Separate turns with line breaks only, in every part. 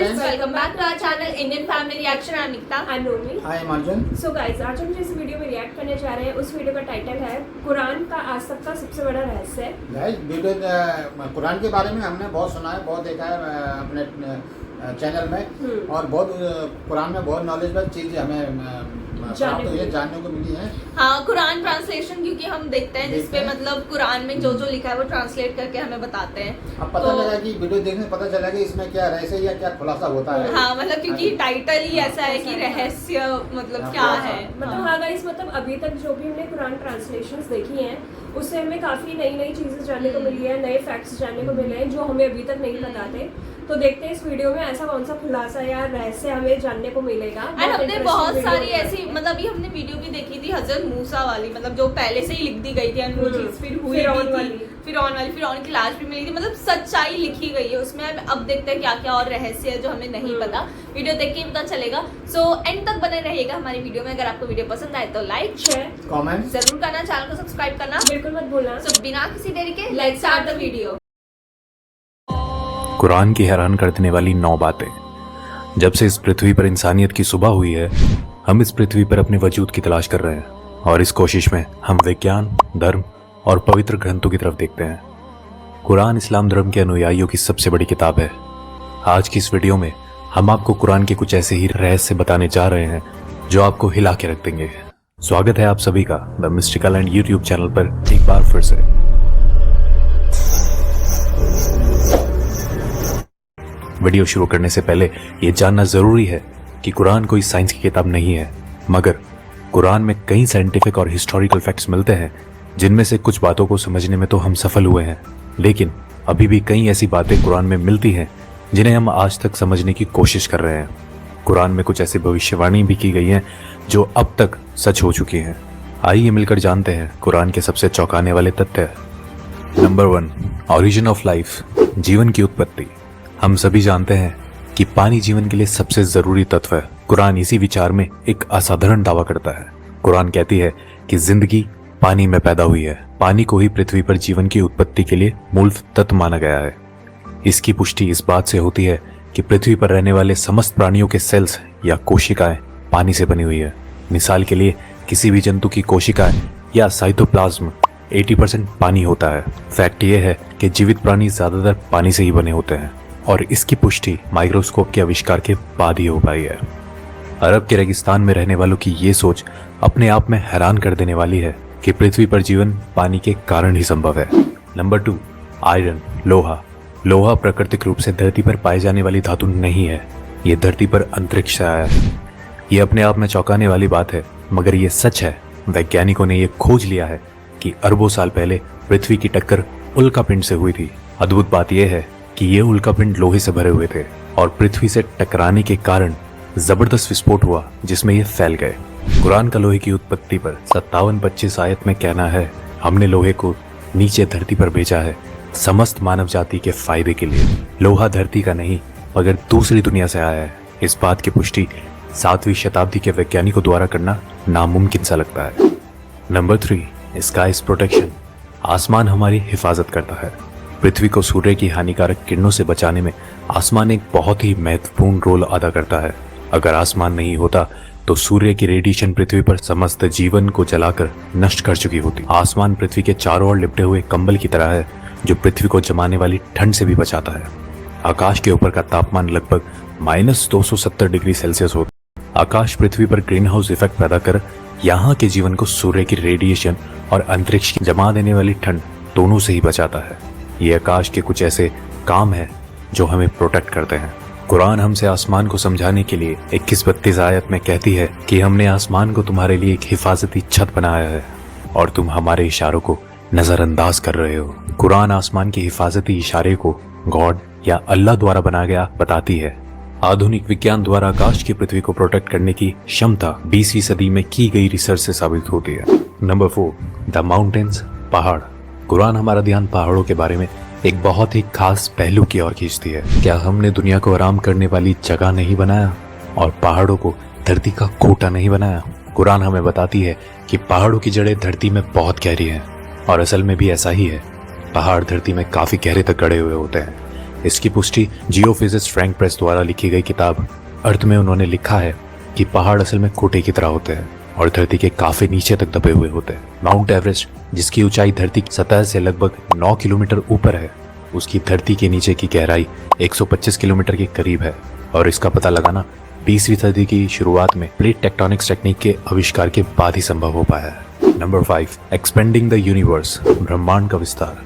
friends, welcome back to our channel Indian Family Reaction. I'm Nikta.
I'm Romi.
Hi, I'm Arjun.
So guys, आज हम जिस video में react करने जा रहे हैं उस वीडियो का टाइटल है कुरान का आज तक का सबसे बड़ा रहस्य।
गाइस, वीडियो कुरान के बारे में हमने बहुत सुना है, बहुत देखा है अपने चैनल में और बहुत कुरान में बहुत नॉलेजेबल चीज़ हमें जानने को मिली है।
हाँ, कुरान ट्रांसलेशन क्योंकि हम देखते हैं जिसपे मतलब कुरान में जो लिखा है वो ट्रांसलेट करके हमें बताते हैं।
अब पता लगा कि वीडियो देखने पता चला कि इसमें क्या रहस्य या क्या खुलासा होता है।
हाँ, मतलब क्योंकि टाइटल ही ऐसा है कि रहस्य मतलब क्या है।
मतलब हाँ गाइस, मतलब अभी तक जो भी हमने कुरान ट्रांसलेशंस देखी हैं उससे हमें काफ़ी नई नई चीज़ें जानने को मिली है, नए फैक्ट्स जानने को मिले हैं जो हमें अभी तक नहीं पता थे। तो देखते हैं इस वीडियो में ऐसा कौन सा खुलासा या रहस्य हमें जानने को मिलेगा।
एंड हमने बहुत सारी ऐसी मतलब अभी हमने वीडियो भी देखी थी हजरत मूसा वाली, मतलब जो पहले से ही लिख दी गई थी एंड वो चीज फिर हुई फिरौन की लाश भी मिली थी, मतलब सच्चाई लिखी गई है उसमें। अब देखते हैं क्या क्या और रहस्य है जो हमें नहीं पता, वीडियो देख के ही पता चलेगा। सो एंड तक बने रहिएगा हमारी वीडियो में। अगर आपको वीडियो पसंद आए तो लाइक शेयर
कमेंट
जरूर करना, चैनल को सब्सक्राइब करना
बिल्कुल मत भूलना।
सो बिना किसी देरी के let's start the video.
Quran की हैरान कर देने वाली 9 बातें। जब से इस पृथ्वी पर इंसानियत की सुबह हुई है, हम इस पृथ्वी पर अपने वजूद की तलाश कर रहे हैं और इस कोशिश में हम विज्ञान, धर्म और पवित्र ग्रंथों की तरफ देखते हैं। कुरान इस्लाम धर्म के अनुयायियों की सबसे बड़ी किताब है। आज की इस वीडियो में हम आपको कुरान के कुछ ऐसे ही रहस्य बताने जा रहे हैं जो आपको हिला के रख देंगे। स्वागत है आप सभी का the mystical and YouTube channel पर एक बार फिर से। वीडियो शुरू करने से पहले यह जानना जरूरी है कि कुरान कोई साइंस की किताब नहीं है, मगर कुरान में कई साइंटिफिक और हिस्टोरिकल फैक्ट्स मिलते हैं जिनमें से कुछ बातों को समझने में तो हम सफल हुए हैं, लेकिन अभी भी कई ऐसी बातें कुरान में मिलती हैं जिन्हें हम आज तक समझने की कोशिश कर रहे हैं। कुरान में कुछ ऐसी भविष्यवाणी भी की गई हैं जो अब तक सच हो चुकी हैं। आइए मिलकर जानते हैं कुरान के सबसे चौंकाने वाले तथ्य। नंबर 1, ऑरिजिन ऑफ लाइफ, जीवन की उत्पत्ति। हम सभी जानते हैं कि पानी जीवन के लिए सबसे जरूरी तत्व है। कुरान इसी विचार में एक असाधारण दावा करता है। कुरान कहती है कि जिंदगी पानी में पैदा हुई है। पानी को ही पृथ्वी पर जीवन की उत्पत्ति के लिए मूल तत्व माना गया है। इसकी पुष्टि इस बात से होती है कि पृथ्वी पर रहने वाले समस्त प्राणियों के सेल्स या कोशिकाएं पानी से बनी हुई है। मिसाल के लिए किसी भी जंतु की कोशिकाएं या साइटोप्लाज्म 80% पानी होता है। फैक्ट यह है कि जीवित प्राणी ज्यादातर पानी से ही बने होते हैं और इसकी पुष्टि माइक्रोस्कोप के आविष्कार के बाद ही हो पाई है। अरब के रेगिस्तान में रहने वालों की ये सोच अपने आप में हैरान कर देने वाली है कि पृथ्वी पर जीवन पानी के कारण ही संभव है। नंबर 2, आयरन, लोहा। लोहा प्राकृतिक रूप से धरती पर पाई जाने वाली धातु नहीं है, ये धरती पर अंतरिक्ष से आया है। ये अपने आप में चौंकाने वाली बात है, मगर ये सच है। वैज्ञानिकों ने यह खोज लिया है कि अरबों साल पहले पृथ्वी की टक्कर उल्कापिंड से हुई थी। अद्भुत बात यह है कि ये उल्कापिंड लोहे से भरे हुए थे और पृथ्वी से टकराने के कारण जबरदस्त विस्फोट हुआ जिसमें ये फैल गए। कुरान का लोहे की उत्पत्ति पर 57-25 आयत में कहना है, हमने लोहे को नीचे धरती पर भेजा है समस्त मानव जाति के फायदे के लिए। लोहा धरती का नहीं मगर दूसरी दुनिया से आया है। इस बात की पुष्टि 7वीं शताब्दी के वैज्ञानिकों द्वारा करना नामुमकिन सा लगता है। Number 3, skies protection. आसमान हमारी हिफाजत करता है। पृथ्वी को सूर्य की हानिकारक किरणों से बचाने में आसमान एक बहुत ही महत्वपूर्ण रोल अदा करता है। अगर आसमान नहीं होता तो सूर्य की रेडिएशन पृथ्वी पर समस्त जीवन को जलाकर नष्ट कर चुकी होती। आसमान पृथ्वी के चारों ओर लिपटे हुए कंबल की तरह है जो पृथ्वी को जमाने वाली ठंड से भी बचाता है। आकाश के ऊपर का तापमान लगभग -270 डिग्री सेल्सियस होता है। आकाश पृथ्वी पर ग्रीन हाउस इफेक्ट पैदा कर यहाँ के जीवन को सूर्य की रेडिएशन और अंतरिक्ष की जमा देने वाली ठंड दोनों से ही बचाता है। ये आकाश के कुछ ऐसे काम है जो हमें प्रोटेक्ट करते हैं। कुरान हमसे आसमान को समझाने के लिए 21-32 आयत में कहती है कि हमने आसमान को तुम्हारे लिए एक हिफाजती छत बनाया है और तुम हमारे इशारों को नजरअंदाज कर रहे हो। कुरान आसमान के हिफाजती इशारे को गॉड या अल्लाह द्वारा बनाया गया बताती है। आधुनिक विज्ञान द्वारा आकाश की पृथ्वी को प्रोटेक्ट करने की क्षमता 20वीं सदी में की गई रिसर्च से साबित होती है। नंबर 4, द माउंटेन्स, पहाड़। कुरान हमारा ध्यान पहाड़ों के बारे में एक बहुत ही खास पहलू की ओर खींचती है। क्या हमने दुनिया को आराम करने वाली जगह नहीं बनाया और पहाड़ों को धरती का कोटा नहीं बनाया? कुरान हमें बताती है कि पहाड़ों की जड़ें धरती में बहुत गहरी हैं और असल में भी ऐसा ही है। पहाड़ धरती में काफी गहरे तक गड़े हुए होते हैं। इसकी पुष्टि जियोफिजिस्ट फ्रैंक प्रेस द्वारा लिखी गई किताब अर्थ में उन्होंने लिखा है कि पहाड़ असल में खोटे की तरह होते हैं और धरती के काफी नीचे तक दबे हुए होते हैं। माउंट एवरेस्ट, जिसकी ऊंचाई धरती की सतह से लगभग 9 किलोमीटर ऊपर है, उसकी धरती के नीचे की गहराई 125 किलोमीटर के करीब है और इसका पता लगाना 20वीं सदी की शुरुआत में प्लेट टेक्टोनिक्स टेक्निक के आविष्कार के बाद ही संभव हो पाया है। नंबर 5, एक्सपेंडिंग द यूनिवर्स, ब्रह्मांड का विस्तार।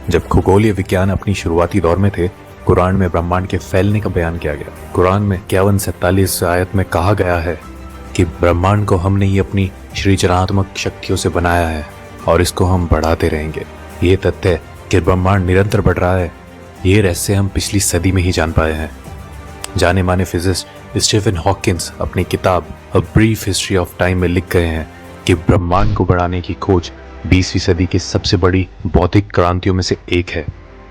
जब खगोलीय विज्ञान अपनी शुरुआती दौर में थे, कुरान में ब्रह्मांड के फैलने का बयान किया गया। कुरान में 51-47 आयत में कहा गया है कि ब्रह्मांड को हमने ही अपनी सृजनात्मक शक्तियों से बनाया है और इसको हम बढ़ाते रहेंगे। ये तथ्य कि ब्रह्मांड निरंतर बढ़ रहा है, ये रहस्य हम पिछली सदी में ही जान पाए हैं। जाने माने फिजिस्ट स्टीफन हॉकिंस अपनी किताब a brief history of time में लिख गए हैं कि ब्रह्मांड को बढ़ाने की खोज 20वीं सदी की सबसे बड़ी बौद्धिक क्रांतियों में से एक है।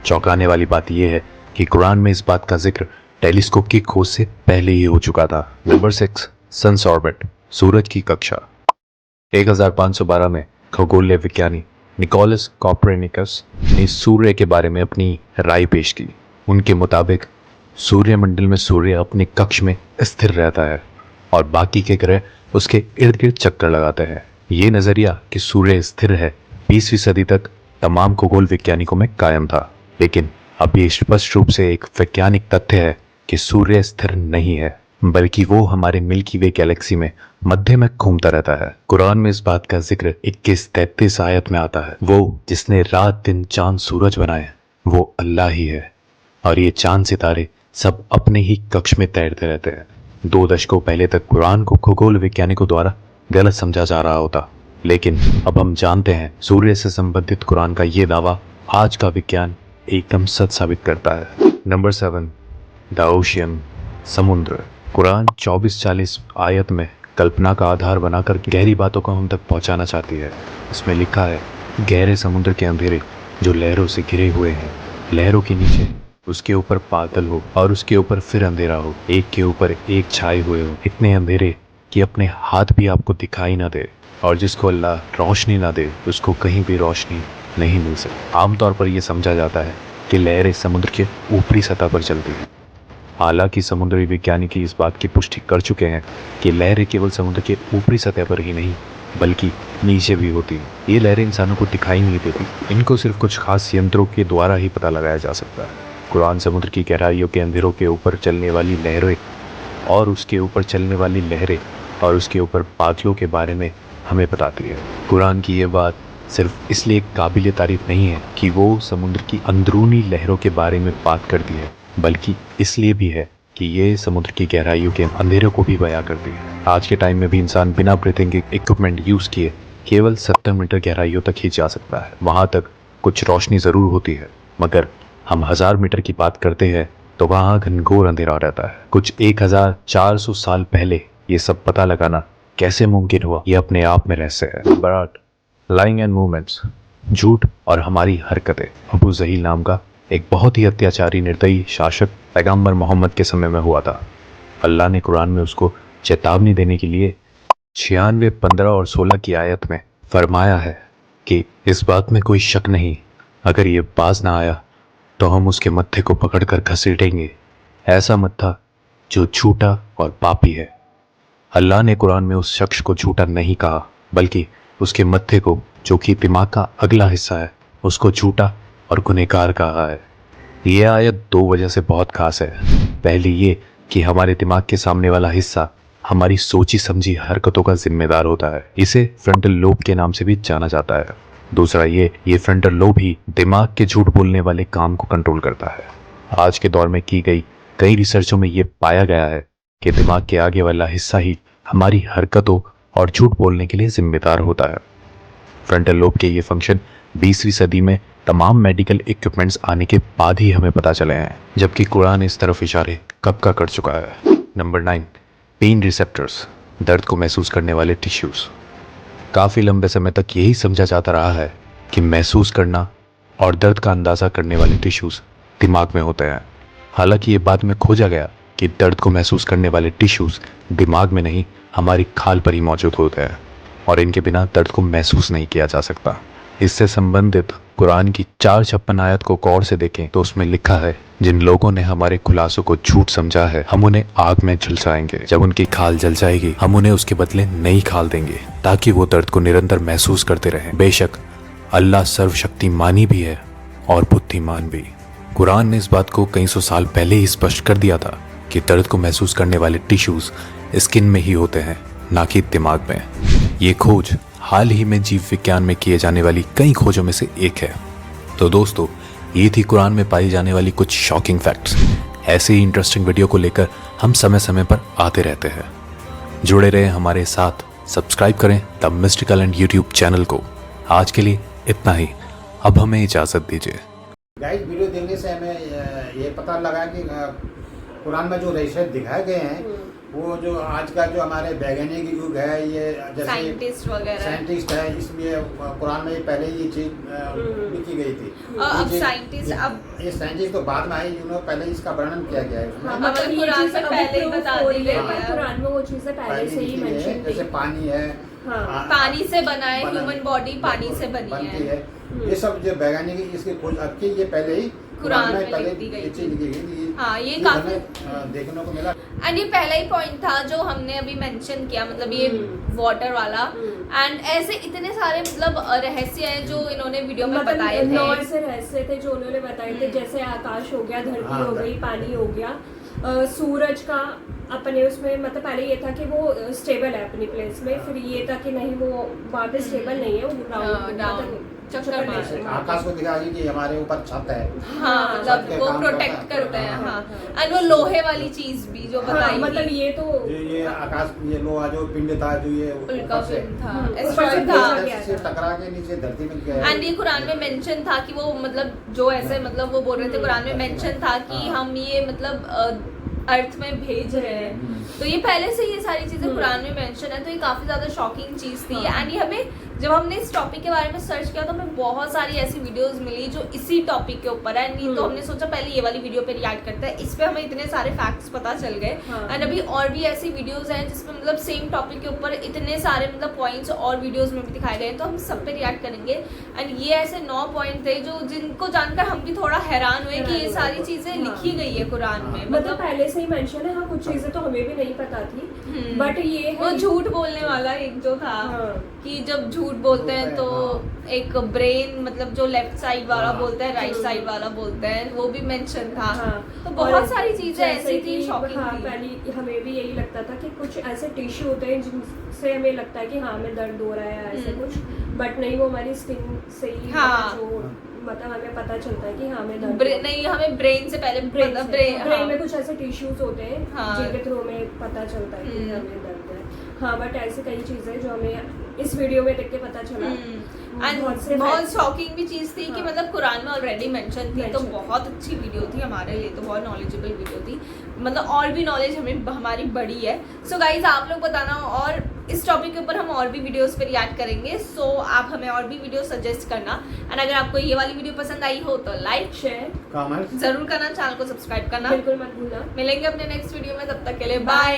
चौंकाने वाली बात यह है कि कुरान में इस बात का जिक्र टेलीस्कोप की खोज से पहले ही हो चुका था। नंबर 6, सन्स ऑर्बिट, सूरज की कक्षा। 1512 में खगोलीय विज्ञानी निकोलस कॉपरनिकस ने सूर्य के बारे में अपनी राय पेश की। उनके मुताबिक सूर्यमंडल में सूर्य अपने कक्ष में स्थिर रहता है और बाकी के ग्रह उसके इर्द गिर्द चक्कर लगाते हैं। ये नजरिया कि सूर्य स्थिर है 20वीं सदी तक तमाम खगोल वैज्ञानिकों में कायम था, लेकिन अब ये स्पष्ट रूप से एक वैज्ञानिक तथ्य है कि सूर्य स्थिर नहीं है, बल्कि वो हमारे मिल्की वे गैलेक्सी में मध्य में घूमता रहता है। कुरान में इस बात का जिक्र 21-33 आयत में आता है। वो जिसने रात दिन चांद सूरज बनाए वो अल्लाह ही है और ये चांद सितारे सब अपने ही कक्ष में तैरते रहते हैं। 2 दशकों पहले तक कुरान को खगोल वैज्ञानिकों द्वारा गलत समझा जा रहा होता, लेकिन अब हम जानते हैं सूर्य से संबंधित कुरान का ये दावा आज का विज्ञान एकदम सच साबित करता है। नंबर 7, द ओशियन, समुद्र। कुरान 24-40 आयत में कल्पना का आधार बनाकर गहरी बातों को हम तक पहुंचाना चाहती है। इसमें लिखा है, गहरे समुद्र के अंधेरे जो लहरों से घिरे हुए हैं, लहरों के नीचे उसके ऊपर बादल हो और उसके ऊपर फिर अंधेरा हो, एक के ऊपर एक छाए हुए हो, इतने अंधेरे कि अपने हाथ भी आपको दिखाई ना दे, और जिसको अल्लाह रोशनी ना दे उसको कहीं भी रोशनी नहीं मिल सकती। आमतौर पर यह समझा जाता है कि लहरें समुद्र के ऊपरी सतह पर चलती हैं। हालांकि समुद्री वैज्ञानिक इस बात की पुष्टि कर चुके हैं कि लहरें केवल समुद्र के ऊपरी सतह पर ही नहीं बल्कि नीचे भी होती हैं। ये लहरें इंसानों को दिखाई नहीं देती, इनको सिर्फ कुछ खास यंत्रों के द्वारा ही पता लगाया जा सकता है। कुरान समुद्र की गहराइयों के अंधेरों के ऊपर चलने वाली लहरें और उसके ऊपर चलने वाली लहरें और उसके ऊपर बादलों के बारे में हमें बताती है। कुरान की ये बात सिर्फ इसलिए काबिल तारीफ नहीं है कि वो समुद्र की अंदरूनी लहरों के बारे में बात करती है, बल्कि इसलिए भी है कि ये समुद्र की गहराइयों के अंधेरों को भी बयां करती है। आज के टाइम में भी इंसान बिना ब्रीथिंग इक्विपमेंट यूज़ किए केवल 70 मीटर गहराइयों तक ही जा सकता है। वहाँ तक कुछ रोशनी ज़रूर होती है, मगर हम 1000 मीटर की बात करते हैं तो वहाँ घनघोर अंधेरा रहता है। कुछ 1400 साल पहले ये सब पता लगाना कैसे मुमकिन हुआ, ये अपने आप में रहस्य है। बरात, लाइंग एंड मूवमेंट्स, झूठ और हमारी हरकतें। अबू जहील नाम का एक बहुत ही अत्याचारी निर्दयी शासक पैगंबर मोहम्मद के समय में हुआ था। अल्लाह ने कुरान में उसको चेतावनी देने के लिए 96, 15 और 16 की आयत में फरमाया है कि इस बात में कोई शक नहीं, अगर ये बाज ना आया तो हम उसके मत्थे को पकड़कर घसीटेंगे, ऐसा मत्था जो झूठा और पापी है। अल्लाह ने कुरान में उस शख्स को झूठा नहीं कहा, बल्कि उसके मत्थे को, जो कि दिमाग का अगला हिस्सा है, उसको झूठा और गुनहगार कहा है। यह आयत 2 वजह से बहुत खास है। पहली ये कि हमारे दिमाग के सामने वाला हिस्सा हमारी सोची समझी हरकतों का जिम्मेदार होता है। इसे फ्रंटल लोब के नाम से भी जाना जाता है। दूसरा ये फ्रंटल लोब ही दिमाग के झूठ बोलने वाले काम को कंट्रोल करता है। आज के दौर में की गई कई रिसर्चों में ये पाया गया है कि दिमाग के आगे वाला हिस्सा ही हमारी हरकतों और झूठ बोलने के लिए जिम्मेदार होता है। फ्रंटल लोब के ये फंक्शन 20वीं सदी में तमाम मेडिकल इक्विपमेंट्स आने के बाद ही हमें पता चले हैं, जबकि कुरान इस तरफ इशारे कब का कर चुका है। नंबर 9, पेन रिसेप्टर्स, दर्द को महसूस करने वाले टिश्यूज। काफ़ी लंबे समय तक यही समझा जाता रहा है कि महसूस करना और दर्द का अंदाज़ा करने वाले टिश्यूज दिमाग में होते हैं। हालांकि ये बाद में खोजा गया कि दर्द को महसूस करने वाले टिश्यूज दिमाग में नहीं, हमारी खाल पर ही मौजूद होते हैं और इनके बिना दर्द को महसूस नहीं किया जा सकता। इससे संबंधित कुरान की 456 आयत को गौर से देखें तो उसमें लिखा है, जिन लोगों ने हमारे खुलासों को झूठ समझा है हम उन्हें आग में झुलसाएंगे। जब उनकी खाल जल जाएगी हम उन्हें उसके बदले नई खाल देंगे ताकि वो दर्द को निरंतर महसूस करते रहें। बेशक अल्लाह सर्वशक्तिमानी भी है और बुद्धिमान भी। कुरान ने इस बात को कई सौ साल पहले ही स्पष्ट कर दिया था कि दर्द को महसूस करने वाले टिश्यूज स्किन में ही होते हैं, ना कि दिमाग में। ये खोज हाल ही में जीव विज्ञान में किए जाने वाली कई खोजों में से एक है। तो दोस्तों, ये थी कुरान में पाई जाने वाली कुछ शॉकिंग फैक्ट्स। ऐसे ही इंटरेस्टिंग वीडियो को लेकर हम समय समय पर आते रहते हैं। जुड़े रहें हमारे साथ, सब्सक्राइब करें the mystical and YouTube channel को। आज के लिए इतना ही, अब हमें इजाज़त दीजिए।
गाइस, वीडियो देखने से हमें ये पता लगा कि कुरान में जो रहस्य दिखाए गए हैं वो जो आज का जो हमारे वैज्ञानिक युग है, ये जैसे साइंटिस्ट है, इसमें कुरान में पहले ये चीज लिखी गई थी।
अब साइंटिस्ट
ये साइंटिस्ट तो बाद में आई, जिन्होंने पहले इसका वर्णन किया गया है।
मतलब कुरान में पहले ही बता दी गई है,
कुरान में वो चीजें पहले से ही मेंशन
जैसे पानी है,
पानी से बना है, ह्यूमन बॉडी पानी से बनी है।
ये सब जो वैज्ञानिक इसकी खोज अब की, ये पहले ही
कुरान में
पहले
लिखी गई
ये चीज लिखी गई थी।
हाँ, ये काफी
देखने को मिला।
एंड ये पहला ही पॉइंट था जो हमने अभी मेंशन किया, मतलब ये वाटर वाला। एंड ऐसे इतने सारे मतलब रहस्य हैं जो इन्होंने वीडियो में बताए थे।
9 ऐसे रहस्य थे जो उन्होंने बताए थे, जैसे आकाश हो गया, धरती हो गई, पानी हो गया, सूरज का अपने उसमें मतलब पहले ये था कि वो स्टेबल है अपनी प्लेस में, फिर ये था कि नहीं वो वहाँ पे स्टेबल नहीं है, वो राउंड चक्कर मार रहा है।
आकाश को दिखा कि हमारे ऊपर छत है।
हाँ, मतलब वो प्रोटेक्ट करते हैं। हाँ, एंड वो लोहे वाली चीज भी जो बताई
मतलब ये तो
ये आकाश, ये लोहा जो पिंड था, जो ये
उल्का पिंड था,
एस्ट्रॉइड
से टकरा के नीचे धरती में गया।
एंड ये कुरान में मेंशन था कि वो मतलब जो ऐसे मतलब वो बोल रहे थे, कुरान में मेंशन था कि हम ये मतलब अर्थ में भेज रहे हैं। तो ये पहले से ये सारी चीजें कुरान में मेंशन है, तो ये काफी ज्यादा शॉकिंग चीज थी। एंड ये हमें जब हमने इस टॉपिक के बारे में सर्च किया तो हमें बहुत सारी ऐसी वीडियोस मिली जो इसी टॉपिक के ऊपर है। नहीं तो हमने सोचा पहले ये वाली वीडियो पे रिएक्ट करते हैं, इस पे हमें इतने सारे फैक्ट्स पता चल गए। एंड अभी और भी ऐसी वीडियोस हैं जिसमें मतलब सेम टॉपिक के ऊपर इतने सारे मतलब पॉइंट्स और वीडियोस में भी दिखाए गए हैं, तो हम सब पे रिएक्ट करेंगे। एंड ये ऐसे 9 पॉइंट थे जो जिनको जानकर हम भी थोड़ा हैरान हुए कि ये सारी चीजें लिखी गई है कुरान में।
मतलब पहले से ही मेंशन है। हाँ, कुछ चीजें तो हमें भी नहीं पता थी, बट ये
वो झूठ बोलने वाला एक जो था कि जब झूठ बोलते हैं तो एक ब्रेन मतलब जो लेफ्ट साइड वाला बोलता है, राइट साइड वाला बोलता है, वो भी मेंशन था। तो बहुत सारी चीजें ऐसी थी शॉकिंग थी।
पहले हमें भी यही लगता था कि कुछ ऐसे टिश्यू होते हैं जिनसे हमें लगता है कि हाँ हमें दर्द हो रहा है ऐसे कुछ, बट नहीं, वो हमारी स्किन से ही जो मतलब हमें पता चलता है कि हाँ हमें दर्द
नहीं, हमें ब्रेन से पहले
ब्रेन में कुछ ऐसे टिश्यूज होते हैं जिनके थ्रू हमें पता चलता है कि हमें दर्द है। हाँ, बट ऐसी कई चीजें जो हमें इस वीडियो में देख के पता चला।
बहुत शॉकिंग भी चीज थी कि मतलब कुरान में ऑलरेडी मेंशन थी, तो बहुत अच्छी वीडियो थी हमारे लिए, तो बहुत नॉलेजेबल वीडियो थी। मतलब और भी नॉलेज हमारी बढ़ी है। सो गाइज, आप लोग बताना, और इस टॉपिक के ऊपर हम और भी वीडियोस पे रिएक्ट करेंगे। सो आप हमें और भी वीडियो सजेस्ट करना। एंड अगर आपको ये वाली वीडियो पसंद आई हो तो लाइक शेयर
कमेंट
जरूर करना, चैनल को सब्सक्राइब करना
बिल्कुल मत भूलना।
मिलेंगे अपने नेक्स्ट वीडियो में, तब तक के लिए बाय।